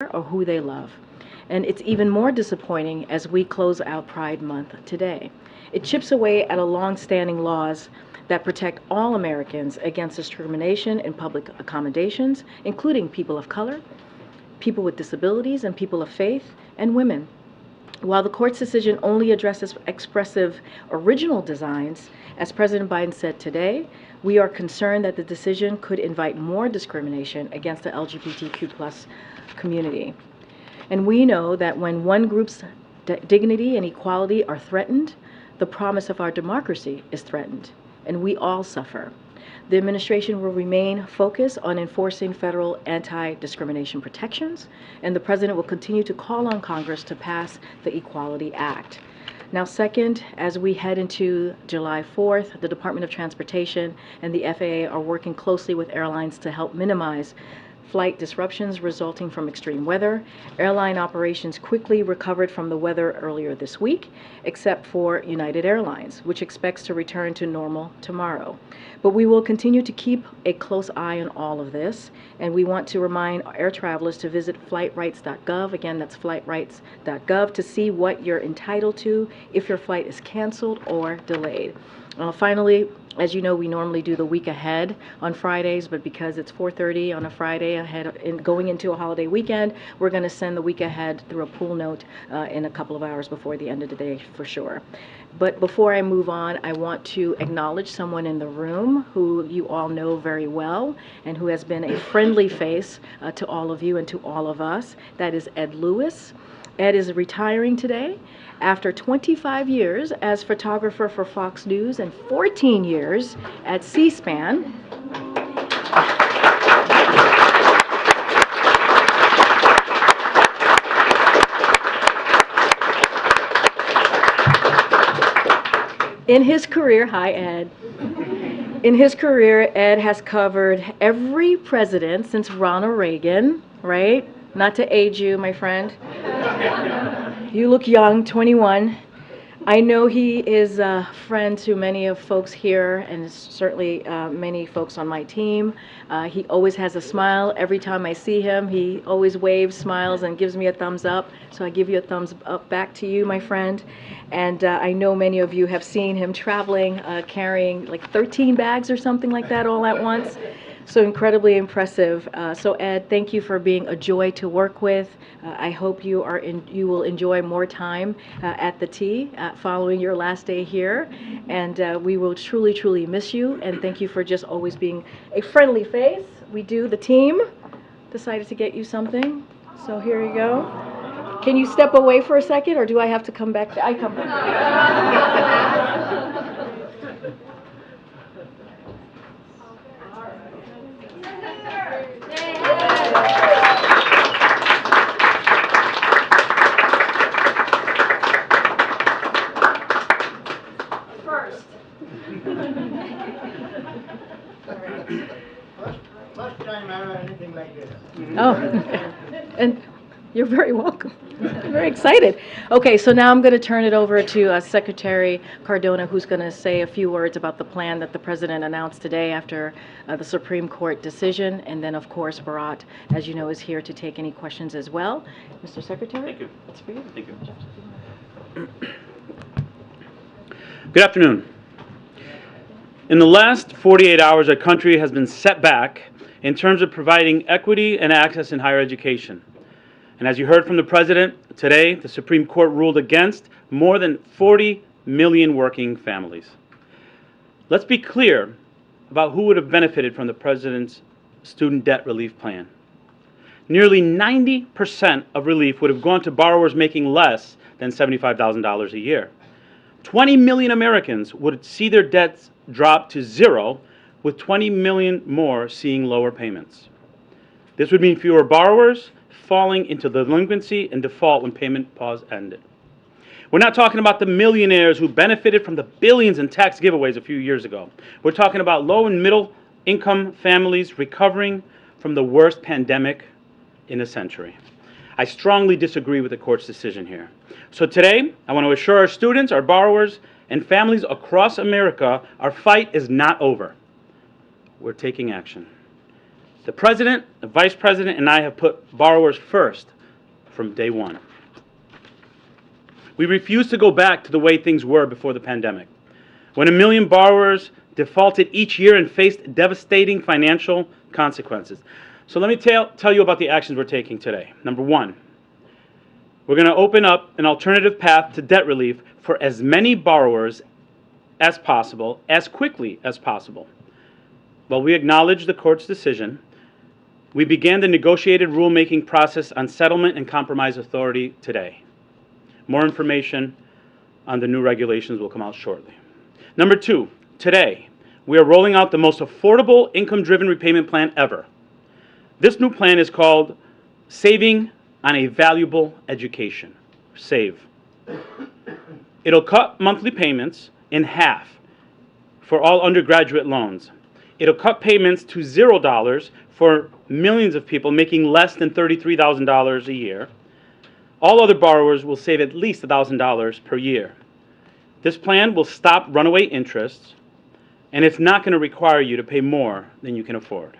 or who they love. And it's even more disappointing as we close out Pride Month today. It chips away at a long-standing laws that protect all Americans against discrimination in public accommodations, including people of color, people with disabilities, and people of faith, and women. While the court's decision only addresses expressive original designs, as President Biden said today, we are concerned that the decision could invite more discrimination against the LGBTQ plus community. And we know that when one group's dignity and equality are threatened, the promise of our democracy is threatened, and we all suffer. The administration will remain focused on enforcing federal anti-discrimination protections, and the president will continue to call on Congress to pass the Equality Act. Now, second, as we head into July 4th, the Department of Transportation and the FAA are working closely with airlines to help minimize flight disruptions resulting from extreme weather. Airline operations quickly recovered from the weather earlier this week, except for United Airlines, which expects to return to normal tomorrow. But we will continue to keep a close eye on all of this, and we want to remind air travelers to visit flightrights.gov. Again, that's flightrights.gov to see what you're entitled to if your flight is canceled or delayed. Finally, as you know, we normally do the week ahead on Fridays, but because it's 4:30 on a Friday going into a holiday weekend, we're going to send the week ahead through a pool note in a couple of hours before the end of the day for sure. But before I move on, I want to acknowledge someone in the room who you all know very well and who has been a friendly face to all of you and to all of us. That is Ed Lewis. Ed is retiring today after 25 years as photographer for Fox News and 14 years at C-SPAN. In his career, hi Ed. In his career, Ed has covered every president since Ronald Reagan, right? Not to age you, my friend. You look young, 21. I know he is a friend to many of folks here and certainly many folks on my team. He always has a smile. Every time I see him, he always waves, smiles, and gives me a thumbs up. So I give you a thumbs up back to you, my friend. And I know many of you have seen him traveling, carrying like 13 bags or something like that all at once. So incredibly impressive. So Ed, thank you for being a joy to work with. I hope you will enjoy more time at the T following your last day here. And we will truly, truly miss you. And thank you for just always being a friendly face. The team, decided to get you something. So here you go. Can you step away for a second, or do I have to come back? I come back. First time I have anything like this. Oh, and you're very welcome. I'm very excited. Okay, so now I'm going to turn it over to Secretary Cardona, who's going to say a few words about the plan that the President announced today after the Supreme Court decision. And then, of course, Bharat, as you know, is here to take any questions as well. Mr. Secretary? Thank you. That's for you. Thank you. Good afternoon. In the last 48 hours, our country has been set back in terms of providing equity and access in higher education. And as you heard from the President, today the Supreme Court ruled against more than 40 million working families. Let's be clear about who would have benefited from the President's student debt relief plan. Nearly 90% of relief would have gone to borrowers making less than $75,000 a year. 20 million Americans would see their debts drop to zero, with 20 million more seeing lower payments. This would mean fewer borrowers falling into delinquency and default when payment pause ended. We're not talking about the millionaires who benefited from the billions in tax giveaways a few years ago. We're talking about low and middle income families recovering from the worst pandemic in a century. I strongly disagree with the court's decision here. So today, I want to assure our students, our borrowers, and families across America, our fight is not over. We're taking action. The President, the Vice President, and I have put borrowers first from day one. We refuse to go back to the way things were before the pandemic, when 1 million borrowers defaulted each year and faced devastating financial consequences. So let me tell you about the actions we're taking today. Number one, we're going to open up an alternative path to debt relief for as many borrowers as possible, as quickly as possible. While we acknowledge the court's decision, we began the negotiated rulemaking process on settlement and compromise authority today. More information on the new regulations will come out shortly. Number two, today, we are rolling out the most affordable income-driven repayment plan ever. This new plan is called Saving on a Valuable Education, SAVE. It'll cut monthly payments in half for all undergraduate loans. It'll cut payments to $0 for millions of people making less than $33,000 a year. All other borrowers will save at least $1,000 per year. This plan will stop runaway interests, and it's not going to require you to pay more than you can afford.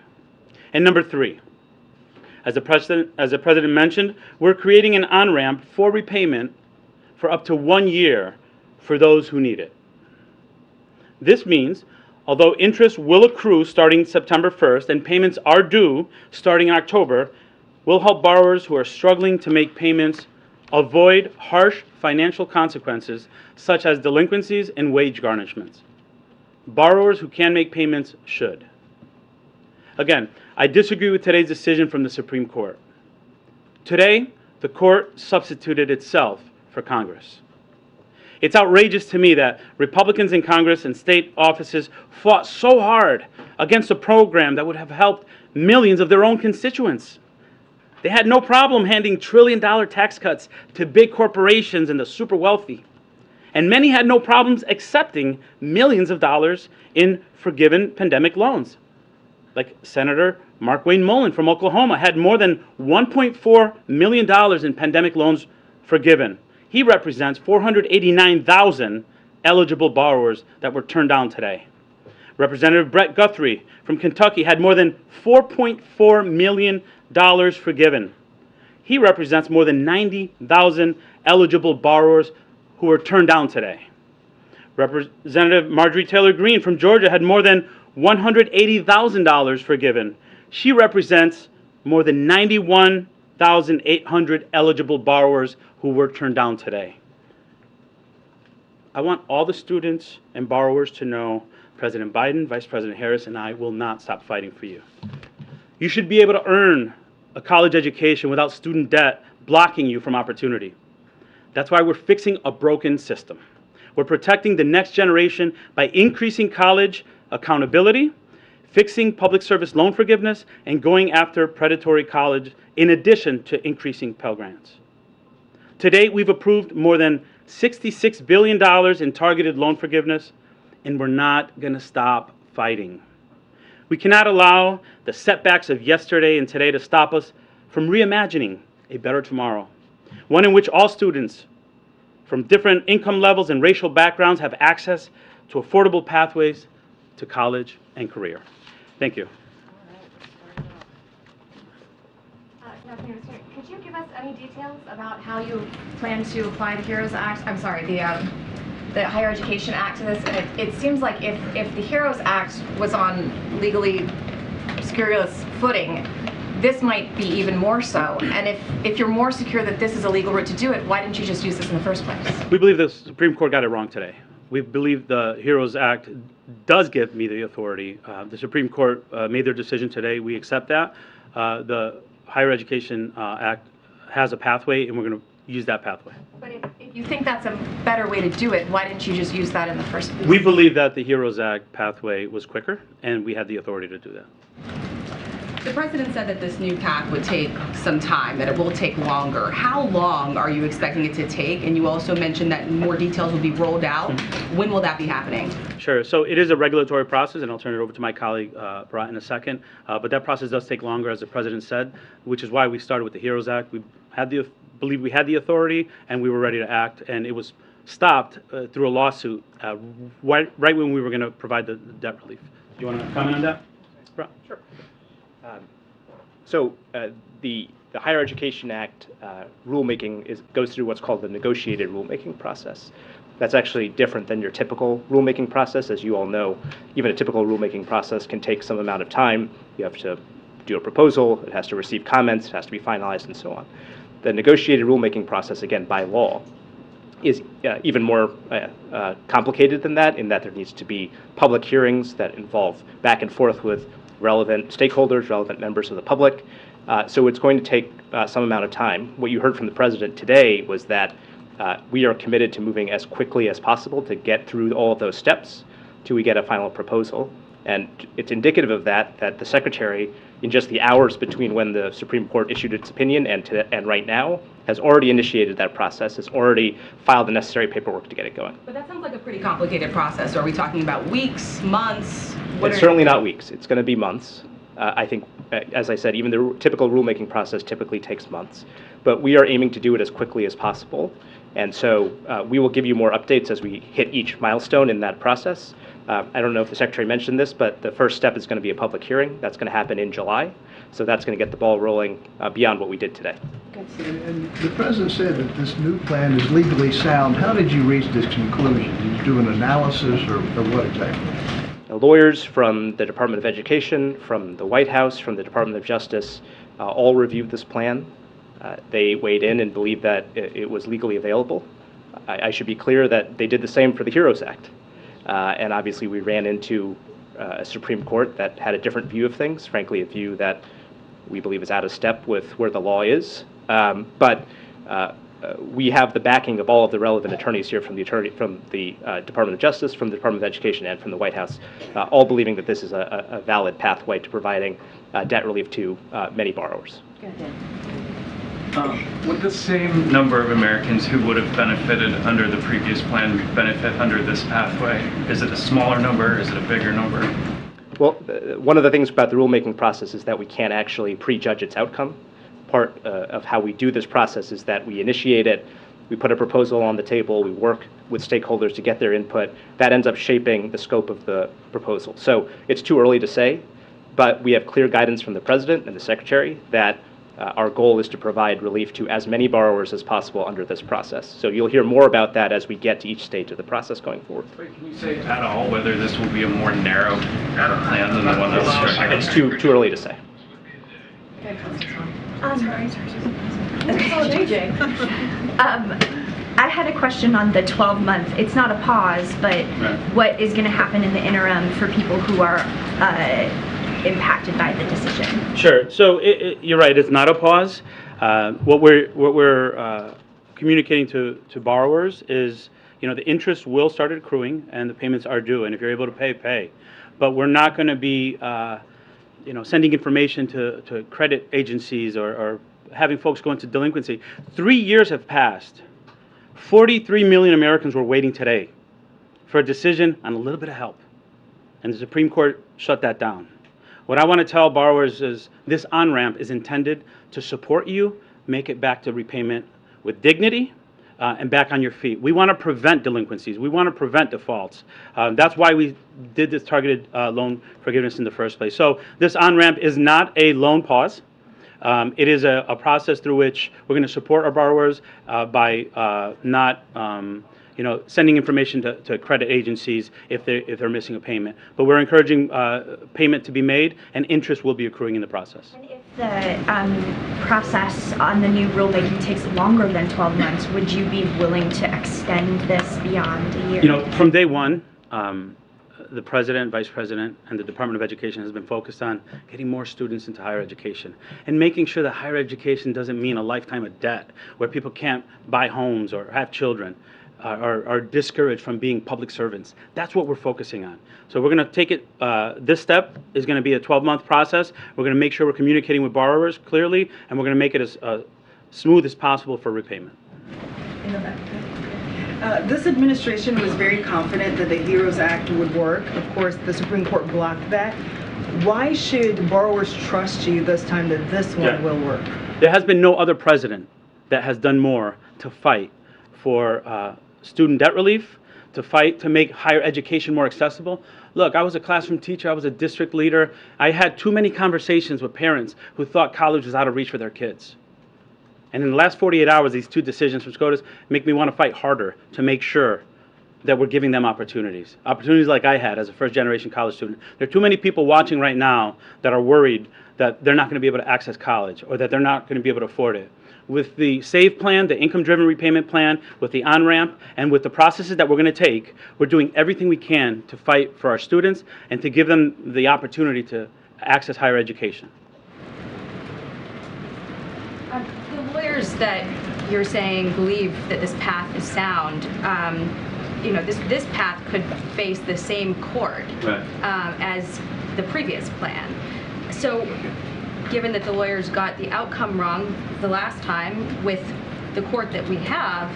And number three, as the President mentioned, we're creating an on-ramp for repayment for up to 1 year for those who need it. This means, although interest will accrue starting September 1st and payments are due starting in October, we'll help borrowers who are struggling to make payments avoid harsh financial consequences such as delinquencies and wage garnishments. Borrowers who can make payments should. Again, I disagree with today's decision from the Supreme Court. Today, the court substituted itself for Congress. It's outrageous to me that Republicans in Congress and state offices fought so hard against a program that would have helped millions of their own constituents. They had no problem handing trillion-dollar tax cuts to big corporations and the super wealthy. And many had no problems accepting millions of dollars in forgiven pandemic loans. Like Senator Mark Wayne Mullen from Oklahoma had more than $1.4 million in pandemic loans forgiven. He represents 489,000 eligible borrowers that were turned down today. Representative Brett Guthrie from Kentucky had more than $4.4 million forgiven. He represents more than 90,000 eligible borrowers who were turned down today. Representative Marjorie Taylor Greene from Georgia had more than $180,000 forgiven. She represents more than 91,800 eligible borrowers who were turned down today. I want all the students and borrowers to know President Biden, Vice President Harris, and I will not stop fighting for you. You should be able to earn a college education without student debt blocking you from opportunity. That's why we're fixing a broken system. We're protecting the next generation by increasing college accountability, fixing public service loan forgiveness, and going after predatory college in addition to increasing Pell Grants. To date, we've approved more than $66 billion in targeted loan forgiveness, and we're not going to stop fighting. We cannot allow the setbacks of yesterday and today to stop us from reimagining a better tomorrow, one in which all students from different income levels and racial backgrounds have access to affordable pathways to college and career. Thank you. Could you give us any details about how you plan to apply the HEROES Act? I'm sorry, the Higher Education Act to this? And it seems like if the HEROES Act was on legally scurrilous footing, this might be even more so. And if you're more secure that this is a legal route to do it, why didn't you just use this in the first place? We believe the Supreme Court got it wrong today. We believe the HEROES Act does give me the authority. The Supreme Court made their decision today. We accept that. The Higher Education Act has a pathway, and we're going to use that pathway. But if you think that's a better way to do it, why didn't you just use that in the first place? We believe that the HEROES Act pathway was quicker, and we had the authority to do that. The President said that this new path would take some time, that it will take longer. How long are you expecting it to take? And you also mentioned that more details will be rolled out. When will that be happening? Sure. So it is a regulatory process, and I'll turn it over to my colleague, Bharat, in a second. But that process does take longer, as the President said, which is why we started with the HEROES Act. We believe we had the authority, and we were ready to act, and it was stopped through a lawsuit right when we were going to provide the debt relief. Do you want to comment on that? Bharat? Sure. So the Higher Education Act rulemaking goes through what's called the negotiated rulemaking process. That's actually different than your typical rulemaking process. As you all know, even a typical rulemaking process can take some amount of time. You have to do a proposal, it has to receive comments, it has to be finalized, and so on. The negotiated rulemaking process, again, by law, is even more complicated than that, in that there needs to be public hearings that involve back and forth with relevant stakeholders, relevant members of the public. So it's going to take some amount of time. What you heard from the president today was that we are committed to moving as quickly as possible to get through all of those steps till we get a final proposal. And it's indicative of that the secretary, in just the hours between when the Supreme Court issued its opinion and right now, has already initiated that process, has already filed the necessary paperwork to get it going. But that sounds like a pretty complicated process. Are we talking about weeks, months? It's certainly not weeks. It's going to be months. I think, as I said, even the typical rulemaking process typically takes months. But we are aiming to do it as quickly as possible. And so we will give you more updates as we hit each milestone in that process. I don't know if the Secretary mentioned this, but the first step is going to be a public hearing. That's going to happen in July. So that's going to get the ball rolling beyond what we did today. And the President said that this new plan is legally sound. How did you reach this conclusion? Did you do an analysis or what exactly? Lawyers from the Department of Education, from the White House, from the Department of Justice, all reviewed this plan. They weighed in and believed that it was legally available. I should be clear that they did the same for the HEROES Act. And obviously we ran into a Supreme Court that had a different view of things, frankly a view that we believe is out of step with where the law is. But we have the backing of all of the relevant attorneys here from the Department of Justice, from the Department of Education, and from the White House, all believing that this is a valid pathway to providing debt relief to many borrowers. Would the same number of Americans who would have benefited under the previous plan benefit under this pathway? Is it a smaller number? Is it a bigger number? Well, one of the things about the rulemaking process is that we can't actually prejudge its outcome. Part of how we do this process is that we initiate it, we put a proposal on the table, we work with stakeholders to get their input. That ends up shaping the scope of the proposal. So it's too early to say, but we have clear guidance from the President and the Secretary that our goal is to provide relief to as many borrowers as possible under this process. So you'll hear more about that as we get to each stage of the process going forward. Wait, can you say at all whether this will be a more narrow plan than the one that's structured? It's too early to say. I had a question on the 12-month. It's not a pause, but what is going to happen in the interim for people who are impacted by the decision? Sure. So you're right. It's not a pause. What we're communicating to borrowers is, the interest will start accruing and the payments are due. And if you're able to pay, pay. But we're not going to be, sending information to credit agencies or having folks go into delinquency. 3 years have passed. 43 million Americans were waiting today for a decision on a little bit of help. And the Supreme Court shut that down. What I want to tell borrowers is this on-ramp is intended to support you, make it back to repayment with dignity and back on your feet. We want to prevent delinquencies. We want to prevent defaults. That's why we did this targeted loan forgiveness in the first place. So this on-ramp is not a loan pause. It is a process through which we're going to support our borrowers by not sending information to credit agencies if they're missing a payment. But we're encouraging payment to be made, and interest will be accruing in the process. And if the process on the new rulemaking takes longer than 12 months, would you be willing to extend this beyond a year? From day one, the President, Vice President, and the Department of Education has been focused on getting more students into higher education and making sure that higher education doesn't mean a lifetime of debt where people can't buy homes or have children. Are discouraged from being public servants. That's what we're focusing on. So we're going to take it, this step is going to be a 12-month process. We're going to make sure we're communicating with borrowers clearly, and we're going to make it as smooth as possible for repayment. This administration was very confident that the HEROES Act would work. Of course, the Supreme Court blocked that. Why should borrowers trust you this time that this one will work? There has been no other president that has done more to fight for student debt relief, to fight to make higher education more accessible. Look, I was a classroom teacher, I was a district leader. I had too many conversations with parents who thought college was out of reach for their kids. And in the last 48 hours, these two decisions from SCOTUS make me want to fight harder to make sure that we're giving them opportunities. Opportunities like I had as a first-generation college student. There are too many people watching right now that are worried that they're not going to be able to access college or that they're not going to be able to afford it. With the SAVE plan, the income-driven repayment plan, with the on-ramp, and with the processes that we're going to take, we're doing everything we can to fight for our students and to give them the opportunity to access higher education. The lawyers that you're saying believe that this path is sound, this path could face the same court as the previous plan. So, given that the lawyers got the outcome wrong the last time with the court that we have,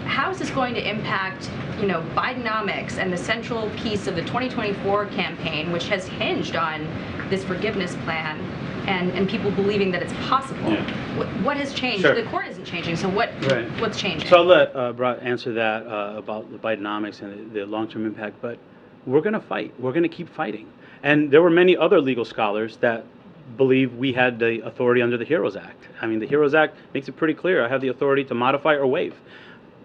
how is this going to impact, Bidenomics and the central piece of the 2024 campaign, which has hinged on this forgiveness plan and people believing that it's possible? Yeah. What has changed? Sure. The court isn't changing, so what's changing? So I'll let Brat answer that about the Bidenomics and the long-term impact, but we're going to fight. We're going to keep fighting. And there were many other legal scholars that believe we had the authority under the HEROES Act. I mean, the HEROES Act makes it pretty clear. I have the authority to modify or waive.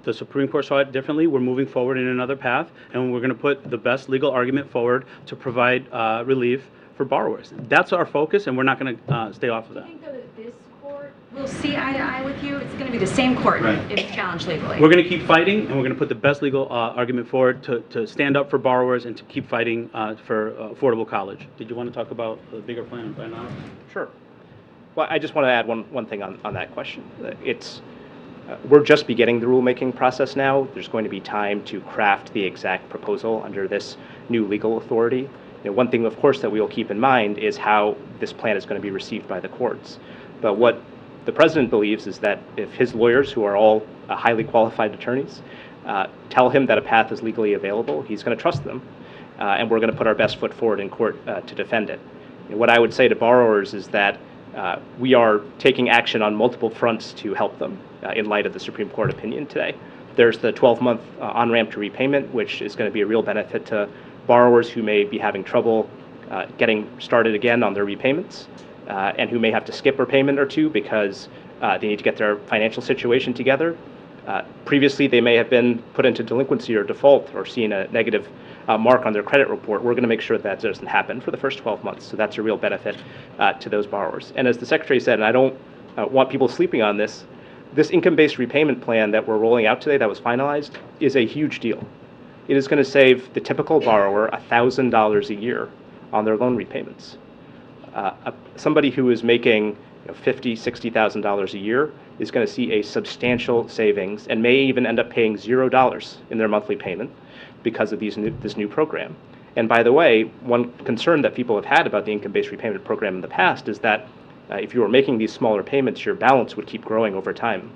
The Supreme Court saw it differently. We're moving forward in another path, and we're going to put the best legal argument forward to provide relief for borrowers. That's our focus, and we're not going to stay off of that. Do you think, though, that this court will see eye to eye with you? It's going to be the same court if it's challenged legally. We're going to keep fighting, and we're going to put the best legal argument forward to stand up for borrowers and to keep fighting for affordable college. Did you want to talk about the bigger plan right now? Sure. Well, I just want to add one thing on that question. We're just beginning the rulemaking process now. There's going to be time to craft the exact proposal under this new legal authority. One thing, of course, that we will keep in mind is how this plan is going to be received by the courts. But what the president believes is that if his lawyers, who are all highly qualified attorneys, tell him that a path is legally available, he's going to trust them, and we're going to put our best foot forward in court to defend it. What I would say to borrowers is that we are taking action on multiple fronts to help them in light of the Supreme Court opinion today. There's the 12-month on-ramp to repayment, which is going to be a real benefit to borrowers who may be having trouble getting started again on their repayments and who may have to skip a payment or two because they need to get their financial situation together. Previously, they may have been put into delinquency or default or seen a negative mark on their credit report. We're going to make sure that doesn't happen for the first 12 months. So that's a real benefit to those borrowers. And as the Secretary said, and I don't want people sleeping on this, this income-based repayment plan that we're rolling out today that was finalized is a huge deal. It is going to save the typical borrower $1,000 a year on their loan repayments. Somebody who is making $50,000, $60,000 a year is going to see a substantial savings and may even end up paying $0 in their monthly payment because of this new program. And by the way, one concern that people have had about the income-based repayment program in the past is that if you were making these smaller payments, your balance would keep growing over time.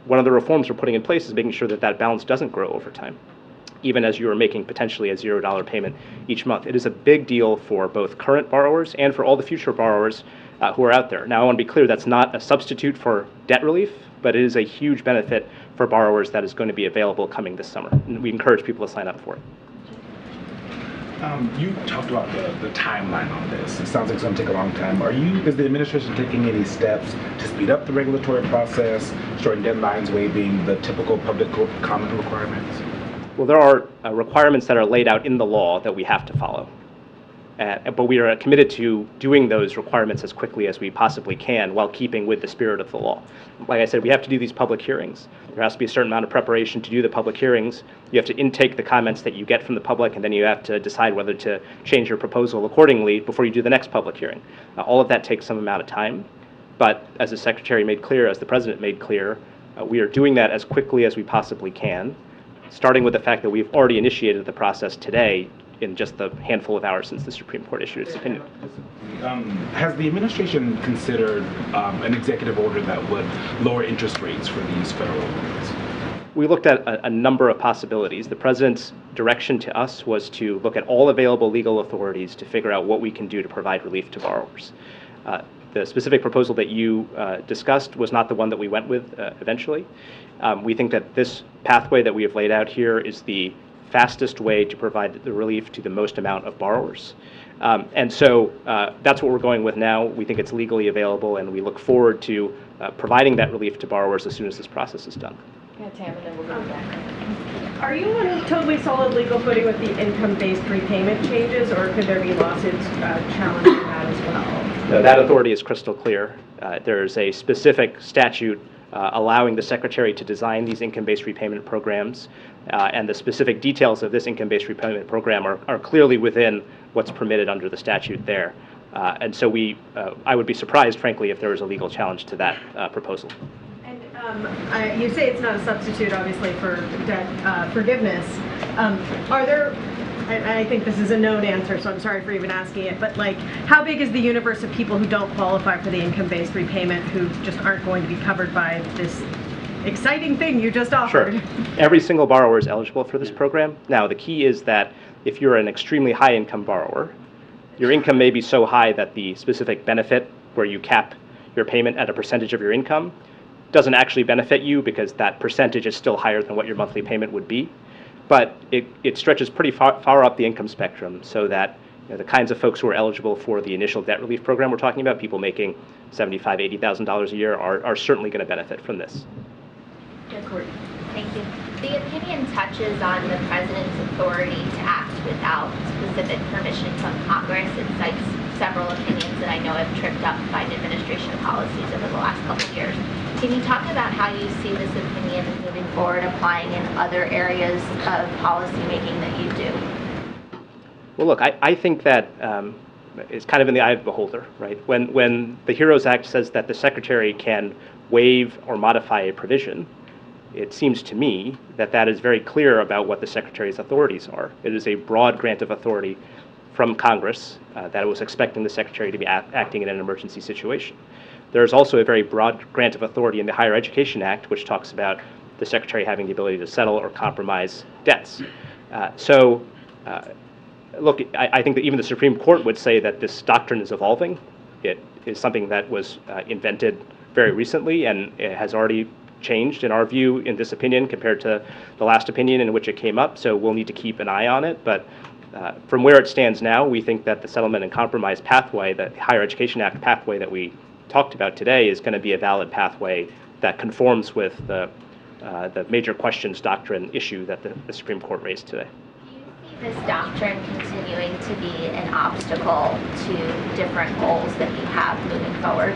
One of the reforms we're putting in place is making sure that that balance doesn't grow over time, even as you are making potentially a $0 payment each month. It is a big deal for both current borrowers and for all the future borrowers who are out there. Now, I want to be clear, that's not a substitute for debt relief, but it is a huge benefit for borrowers that is going to be available coming this summer. And we encourage people to sign up for it. You talked about the timeline on this. It sounds like it's going to take a long time. Is the administration taking any steps to speed up the regulatory process, shorten deadlines, waiving the typical public comment requirements? Well, there are requirements that are laid out in the law that we have to follow. But we are committed to doing those requirements as quickly as we possibly can while keeping with the spirit of the law. Like I said, we have to do these public hearings. There has to be a certain amount of preparation to do the public hearings. You have to intake the comments that you get from the public, and then you have to decide whether to change your proposal accordingly before you do the next public hearing. All of that takes some amount of time. But as the Secretary made clear, as the President made clear, we are doing that as quickly as we possibly can, starting with the fact that we've already initiated the process today in just the handful of hours since the Supreme Court issued its opinion. Has the administration considered an executive order that would lower interest rates for these federal loans? We looked at a number of possibilities. The President's direction to us was to look at all available legal authorities to figure out what we can do to provide relief to borrowers. the specific proposal that you discussed was not the one that we went with eventually. We think that this pathway that we have laid out here is the fastest way to provide the relief to the most amount of borrowers. And so that's what we're going with now. We think it's legally available, and we look forward to providing that relief to borrowers as soon as this process is done. Yeah, Tam, and then we'll go back. Are you on totally solid legal footing with the income-based repayment changes, or could there be lawsuits challenging that as well? No, that authority is crystal clear. There's a specific statute allowing the Secretary to design these income-based repayment programs, and the specific details of this income-based repayment program are clearly within what's permitted under the statute there. And so I would be surprised, frankly, if there was a legal challenge to that proposal. And you say it's not a substitute, obviously, for debt forgiveness. Are there, I think this is a known answer, so I'm sorry for even asking it, but like, how big is the universe of people who don't qualify for the income-based repayment, who just aren't going to be covered by this exciting thing you just offered? Sure. Every single borrower is eligible for this program. Now, the key is that if you're an extremely high-income borrower, your income may be so high that the specific benefit, where you cap your payment at a percentage of your income, doesn't actually benefit you because that percentage is still higher than what your monthly payment would be. But it stretches pretty far up the income spectrum, so that the kinds of folks who are eligible for the initial debt relief program we're talking about, people making $75,000, $80,000 a year, are certainly going to benefit from this. Thank you. The opinion touches on the president's authority to act without specific permission from Congress. It cites several opinions that I know have tripped up Biden administration policies over the last couple of years. Can you talk about how you see this opinion moving forward, applying in other areas of policy making that you do? Well, look, I think that it's kind of in the eye of the beholder, right? When the HEROES Act says that the Secretary can waive or modify a provision, it seems to me that that is very clear about what the Secretary's authorities are. It is a broad grant of authority from Congress that it was expecting the Secretary to be acting in an emergency situation. There's also a very broad grant of authority in the Higher Education Act, which talks about the Secretary having the ability to settle or compromise debts. Look, I think that even the Supreme Court would say that this doctrine is evolving. It is something that was invented very recently, and it has already changed, in our view, in this opinion compared to the last opinion in which it came up, so we'll need to keep an eye on it. But from where it stands now, we think that the settlement and compromise pathway, the Higher Education Act pathway that we talked about today, is going to be a valid pathway that conforms with the major questions doctrine issue that the Supreme Court raised today. Do you see this doctrine continuing to be an obstacle to different goals that you have moving forward?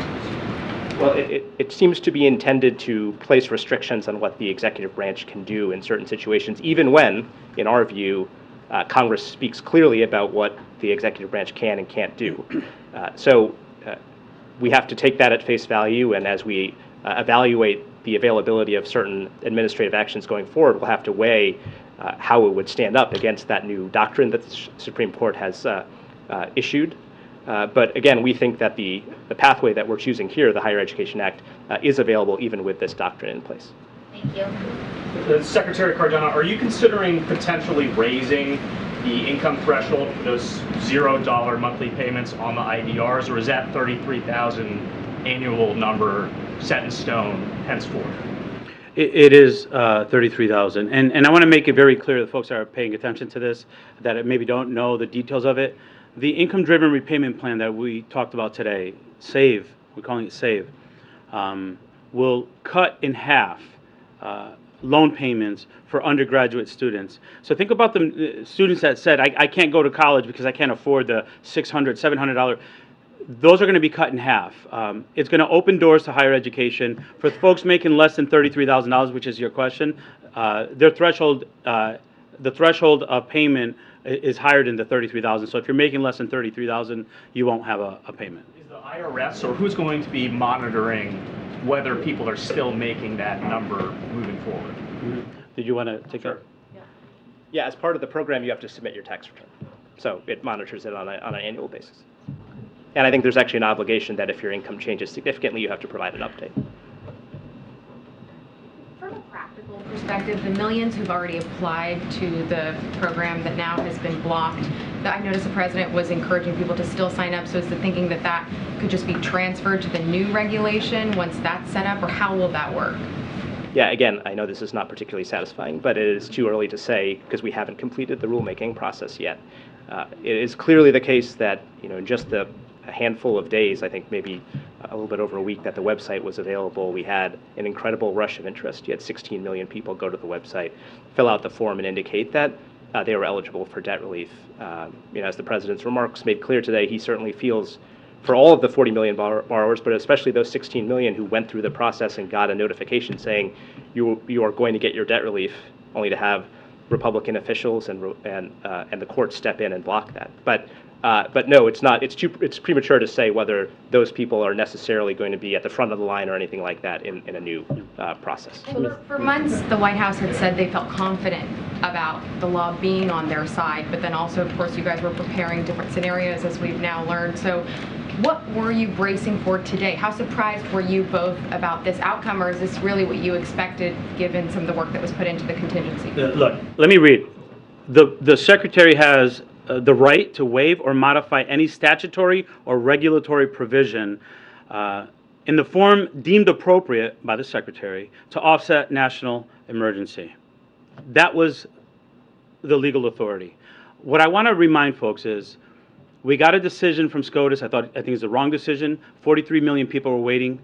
Well, it seems to be intended to place restrictions on what the executive branch can do in certain situations, even when, in our view, Congress speaks clearly about what the executive branch can and can't do. So we have to take that at face value, and as we evaluate the availability of certain administrative actions going forward, we'll have to weigh how it would stand up against that new doctrine that the Supreme Court has issued. But again, we think that the pathway that we're choosing here, the Higher Education Act, is available even with this doctrine in place. Thank you. Secretary Cardona, are you considering potentially raising the income threshold for those $0 monthly payments on the IDRs, or is that $33,000 annual number set in stone henceforth? It is $33,000, and I want to make it very clear to the folks that are paying attention to this that maybe don't know the details of it. The income-driven repayment plan that we talked about today, SAVE, we're calling it SAVE, will cut in half loan payments for undergraduate students. So think about the students that said, I can't go to college because I can't afford the $600, $700. Those are going to be cut in half. It's going to open doors to higher education. For folks making less than $33,000, which is your question, their threshold, the threshold of payment is higher than the $33,000. So if you're making less than $33,000, you won't have a payment. Is the IRS, or who's going to be monitoring whether people are still making that number moving forward? Did you want to take that? Yeah, as part of the program, you have to submit your tax return. So it monitors it on an annual basis. And I think there's actually an obligation that if your income changes significantly, you have to provide an update. From a practical perspective, the millions who've already applied to the program that now has been blocked, I noticed the president was encouraging people to still sign up, so is the thinking that that could just be transferred to the new regulation once that's set up, or how will that work? Yeah, again, I know this is not particularly satisfying, but it is too early to say because we haven't completed the rulemaking process yet. It is clearly the case that, in just a handful of days, I think maybe a little bit over a week that the website was available, we had an incredible rush of interest. You had 16 million people go to the website, fill out the form, and indicate that they were eligible for debt relief. As the president's remarks made clear today, he certainly feels for all of the 40 million borrowers, but especially those 16 million who went through the process and got a notification saying you are going to get your debt relief, only to have Republican officials and the courts step in and block that. But no, it's not. It's premature to say whether those people are necessarily going to be at the front of the line or anything like that in a new process. For months, the White House had said they felt confident about the law being on their side, but then also, of course, you guys were preparing different scenarios, as we've now learned. So what were you bracing for today? How surprised were you both about this outcome, or is this really what you expected given some of the work that was put into the contingency? Look, let me read. The Secretary has the right to waive or modify any statutory or regulatory provision in the form deemed appropriate by the Secretary to offset national emergency. That was the legal authority. What I want to remind folks is we got a decision from SCOTUS. I think it's the wrong decision. 43 million people were waiting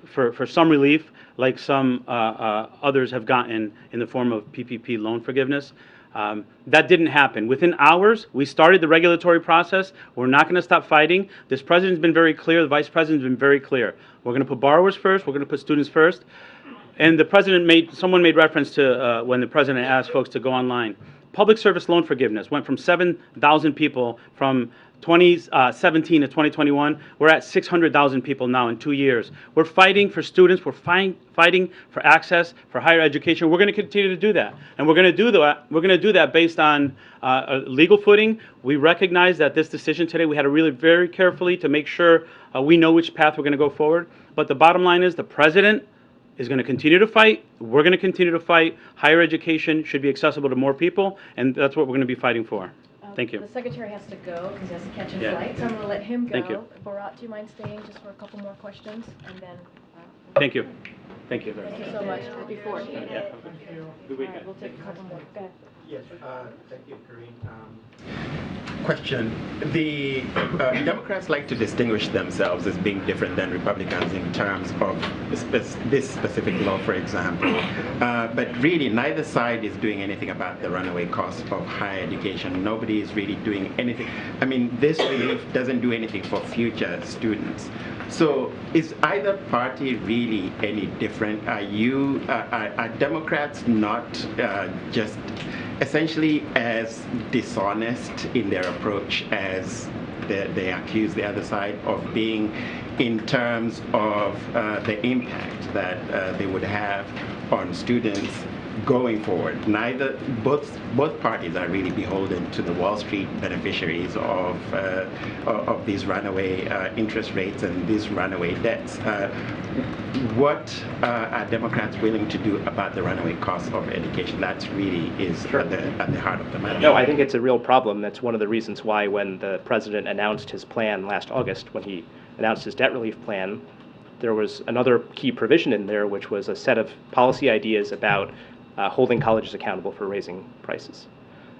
for some relief, like some others have gotten in the form of PPP loan forgiveness. That didn't happen. Within hours, we started the regulatory process. We're not going to stop fighting. This president's been very clear. The vice president's been very clear. We're going to put borrowers first. We're going to put students first. And the president someone made reference to when the president asked folks to go online. Public service loan forgiveness went from 7,000 people from 2017 to 2021. We're at 600,000 people now in 2 years. We're fighting for students. We're fighting for access, for higher education. We're going to continue to do that. And we're going to do that. We're going to do that based on a legal footing. We recognize that this decision today, we had to really very carefully to make sure we know which path we're going to go forward. But the bottom line is the president is going to continue to fight. We're going to continue to fight. Higher education should be accessible to more people, and that's what we're going to be fighting for. Thank you. The secretary has to go because he has to catch a Yeah. flight, so I'm going to let him go. Thank you. Barat, do you mind staying just for a couple more questions? And then. Thank you. Thank you. Thank you so much. Before. Yeah. Good All weekend. right, we'll take a couple more. Go ahead. Yes, thank you, Karine. Question. The Democrats like to distinguish themselves as being different than Republicans in terms of this specific law, for example. But really, neither side is doing anything about the runaway cost of higher education. Nobody is really doing anything. I mean, this relief doesn't do anything for future students. So is either party really any different? Are Democrats not just essentially as dishonest in their approach as they accuse the other side of being in terms of the impact that they would have on students going forward? Both parties are really beholden to the Wall Street beneficiaries of these runaway interest rates and these runaway debts. What are Democrats willing to do about the runaway cost of education? That really is at the heart of the matter. No, I think it's a real problem. That's one of the reasons why when the president announced his plan last August, when he announced his debt relief plan, there was another key provision in there, which was a set of policy ideas about holding colleges accountable for raising prices.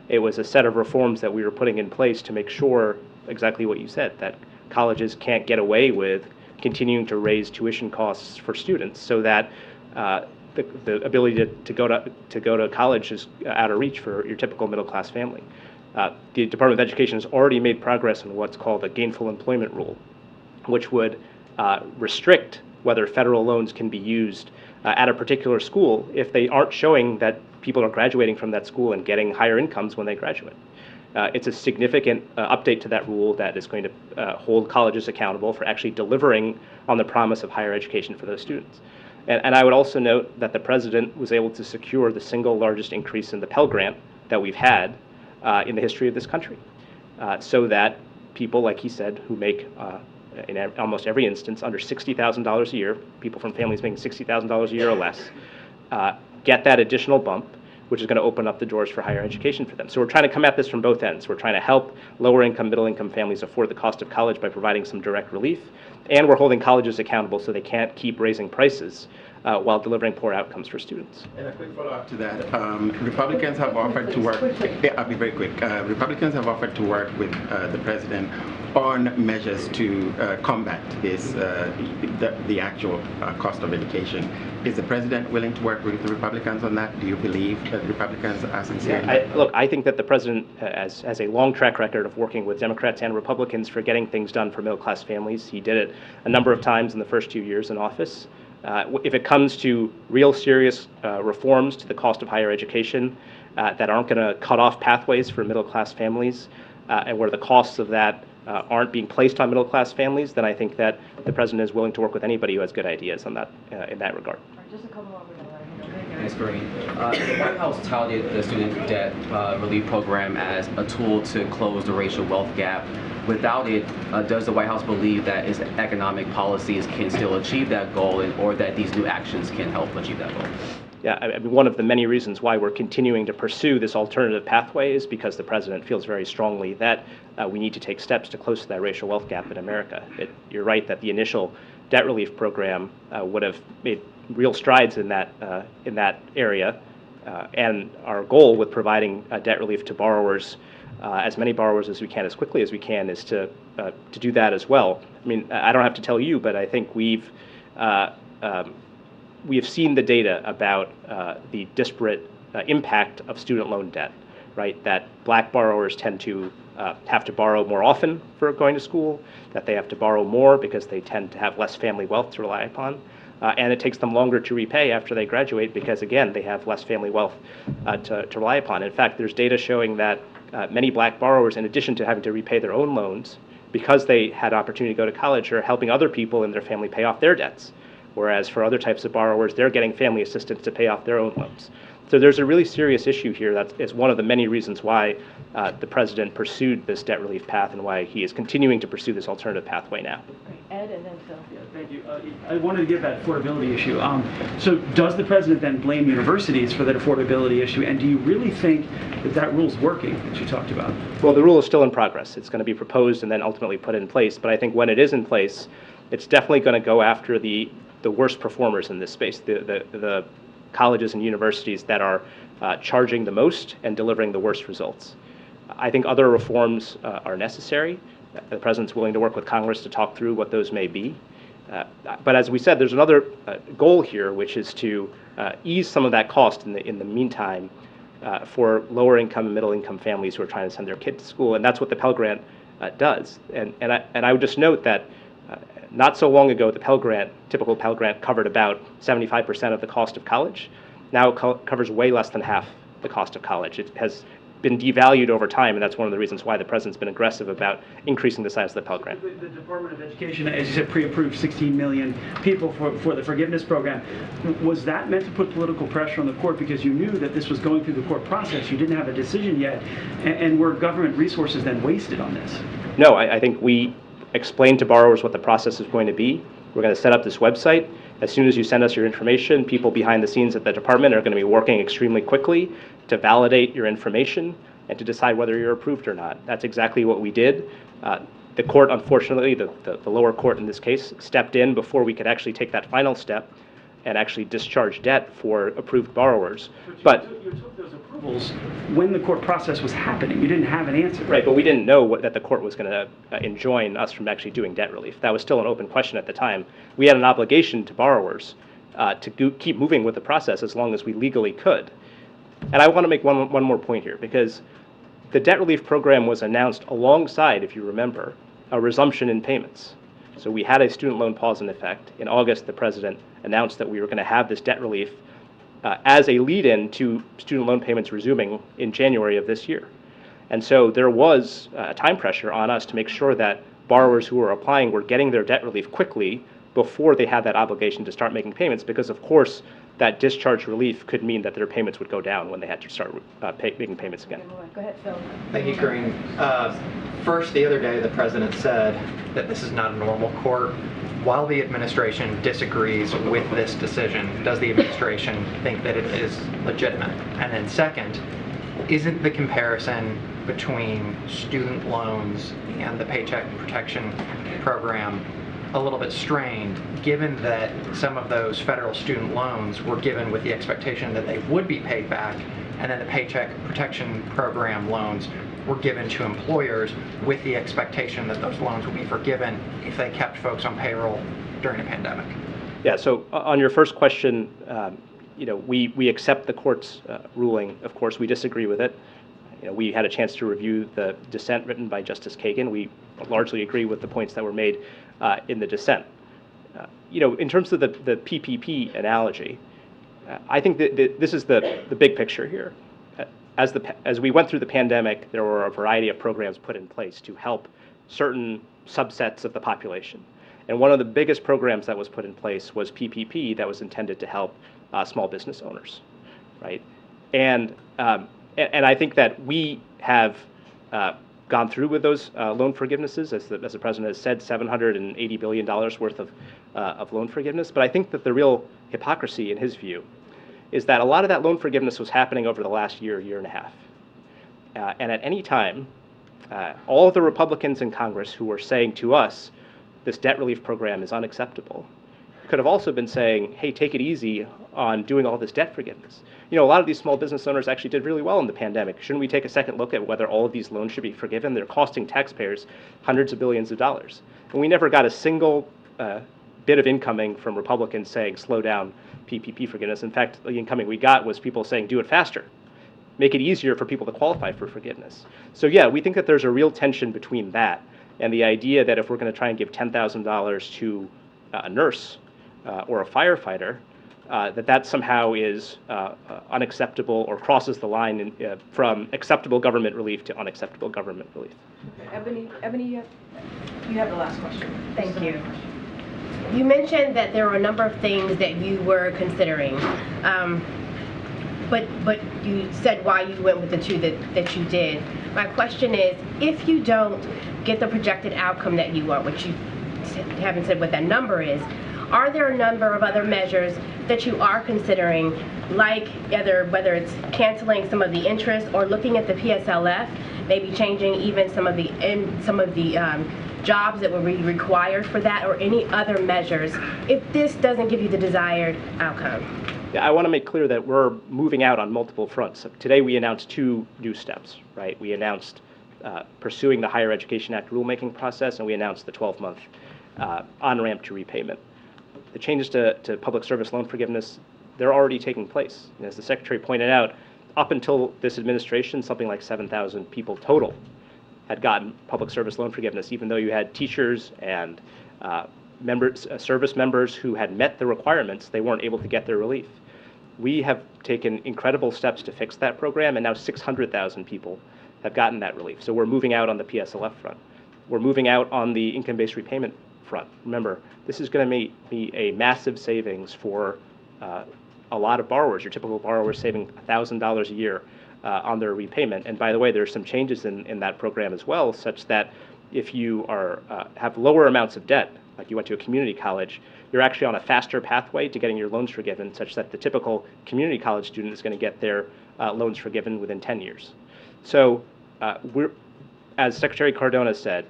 It was a set of reforms that we were putting in place to make sure exactly what you said, that colleges can't get away with continuing to raise tuition costs for students, so that the ability to go to college is out of reach for your typical middle class family. The Department of Education has already made progress on what's called a gainful employment rule, which would restrict whether federal loans can be used at a particular school if they aren't showing that people are graduating from that school and getting higher incomes when they graduate. It's a significant update to that rule that is going to hold colleges accountable for actually delivering on the promise of higher education for those students. And I would also note that the president was able to secure the single largest increase in the Pell Grant that we've had in the history of this country, so that people, like he said, who make in almost every instance under $60,000 a year, people from families making $60,000 a year or less, get that additional bump. which is going to open up the doors for higher education for them. So we're trying to come at this from both ends. We're trying to help lower income, middle income families afford the cost of college by providing some direct relief, and we're holding colleges accountable so they can't keep raising prices while delivering poor outcomes for students. And a quick follow-up to that, Republicans have offered to work, yeah, I'll be very quick. Republicans have offered to work with the president on measures to combat this, the actual cost of education. Is the president willing to work with the Republicans on that? Do you believe that the Republicans are sincere? Look, I think that the president has a long track record of working with Democrats and Republicans for getting things done for middle-class families. He did it a number of times in the first 2 years in office. If it comes to real serious reforms to the cost of higher education that aren't going to cut off pathways for middle-class families and where the costs of that aren't being placed on middle-class families, then I think that the president is willing to work with anybody who has good ideas on that in that regard. Just a couple over there. Thanks, Karine. The White House touted the student debt relief program as a tool to close the racial wealth gap. Without it, does the White House believe that its economic policies can still achieve that goal, or that these new actions can help achieve that goal? Yeah, I mean, one of the many reasons why we're continuing to pursue this alternative pathway is because the president feels very strongly that we need to take steps to close that racial wealth gap in America. You're right that the initial debt relief program would have made real strides in that area, and our goal with providing debt relief to borrowers, as many borrowers as we can, as quickly as we can, is to do that as well. I mean, I don't have to tell you, but I think we have seen the data about the disparate impact of student loan debt, right? That black borrowers tend to have to borrow more often for going to school, that they have to borrow more because they tend to have less family wealth to rely upon. And it takes them longer to repay after they graduate because, again, they have less family wealth to rely upon. In fact, there's data showing that many black borrowers, in addition to having to repay their own loans, because they had opportunity to go to college, are helping other people in their family pay off their debts. Whereas for other types of borrowers, they're getting family assistance to pay off their own loans. So there's a really serious issue here. That is one of the many reasons why the president pursued this debt relief path and why he is continuing to pursue this alternative pathway now. Ed and then Phil. Yeah, thank you. I wanted to get that affordability issue. So does the president then blame universities for that affordability issue? And do you really think that that rule's working that you talked about? Well, the rule is still in progress. It's going to be proposed and then ultimately put in place. But I think when it is in place, it's definitely going to go after the worst performers in this space, the colleges and universities that are charging the most and delivering the worst results. I think other reforms are necessary. The president's willing to work with Congress to talk through what those may be. But as we said, there's another goal here, which is to ease some of that cost in the meantime for lower income and middle income families who are trying to send their kid to school. And that's what the Pell Grant does. And I would just note that not so long ago, the Pell Grant, typical Pell Grant, covered about 75% of the cost of college. Now it covers way less than half the cost of college. It has been devalued over time, and that's one of the reasons why the president's been aggressive about increasing the size of the Pell Grant. The Department of Education, as you said, pre-approved 16 million people for the forgiveness program. Was that meant to put political pressure on the court because you knew that this was going through the court process? You didn't have a decision yet, and were government resources then wasted on this? No, I think we explained to borrowers what the process is going to be. We're going to set up this website. As soon as you send us your information, people behind the scenes at the department are going to be working extremely quickly to validate your information and to decide whether you're approved or not. That's exactly what we did. The court, unfortunately, the lower court in this case, stepped in before we could actually take that final step and actually discharge debt for approved borrowers. But you took those approvals when the court process was happening. You didn't have an answer. Right, but we didn't know that the court was going to enjoin us from actually doing debt relief. That was still an open question at the time. We had an obligation to borrowers to keep moving with the process as long as we legally could. And I want to make one more point here, because the debt relief program was announced alongside, if you remember, a resumption in payments. So we had a student loan pause in effect. In August, the president announced that we were going to have this debt relief as a lead-in to student loan payments resuming in January of this year. And so there was time pressure on us to make sure that borrowers who were applying were getting their debt relief quickly before they had that obligation to start making payments, because of course that discharge relief could mean that their payments would go down when they had to start making payments again. Go ahead, Phil. Thank you, Karine. First, the other day, the president said that this is not a normal court. While the administration disagrees with this decision, does the administration think that it is legitimate? And then second, isn't the comparison between student loans and the Paycheck Protection Program a little bit strained, given that some of those federal student loans were given with the expectation that they would be paid back, and then the Paycheck Protection Program loans were given to employers with the expectation that those loans would be forgiven if they kept folks on payroll during a pandemic? Yeah, so on your first question, we accept the court's ruling. Of course, we disagree with it. We had a chance to review the dissent written by Justice Kagan. We largely agree with the points that were made in the dissent. In terms of the PPP analogy, I think that this is the big picture here. As we went through the pandemic, there were a variety of programs put in place to help certain subsets of the population. And one of the biggest programs that was put in place was PPP, that was intended to help small business owners, right? And I think that we have gone through with those loan forgivenesses, as the president has said, $780 billion worth of loan forgiveness. But I think that the real hypocrisy, in his view, is that a lot of that loan forgiveness was happening over the last year and a half. And at any time, all of the Republicans in Congress who were saying to us, this debt relief program is unacceptable, could have also been saying, hey, take it easy on doing all this debt forgiveness. A lot of these small business owners actually did really well in the pandemic. Shouldn't we take a second look at whether all of these loans should be forgiven? They're costing taxpayers hundreds of billions of dollars. And we never got a single bit of incoming from Republicans saying, slow down PPP forgiveness. In fact, the incoming we got was people saying, do it faster. Make it easier for people to qualify for forgiveness. So yeah, we think that there's a real tension between that and the idea that if we're going to try and give $10,000 to a nurse or a firefighter, that somehow is unacceptable or crosses the line from acceptable government relief to unacceptable government relief. Ebony, you have the last question. Thank you. You mentioned that there were a number of things that you were considering, but you said why you went with the two that you did. My question is, if you don't get the projected outcome that you want, which you haven't said what that number is, are there a number of other measures that you are considering, like whether it's canceling some of the interest or looking at the PSLF, maybe changing even some of the jobs that will be required for that, or any other measures if this doesn't give you the desired outcome? Yeah, I want to make clear that we're moving out on multiple fronts. Today we announced two new steps, right? We announced pursuing the Higher Education Act rulemaking process, and we announced the 12-month on-ramp to repayment. The changes to public service loan forgiveness, they're already taking place. And as the Secretary pointed out, up until this administration, something like 7,000 people total had gotten public service loan forgiveness, even though you had teachers and service members who had met the requirements, they weren't able to get their relief. We have taken incredible steps to fix that program, and now 600,000 people have gotten that relief. So we're moving out on the PSLF front. We're moving out on the income-based repayment front. Remember, this is going to be a massive savings for a lot of borrowers. Your typical borrower is saving $1,000 a year on their repayment. And by the way, there are some changes in that program as well, such that if you have lower amounts of debt, like you went to a community college, you're actually on a faster pathway to getting your loans forgiven, such that the typical community college student is going to get their loans forgiven within 10 years. So as Secretary Cardona said,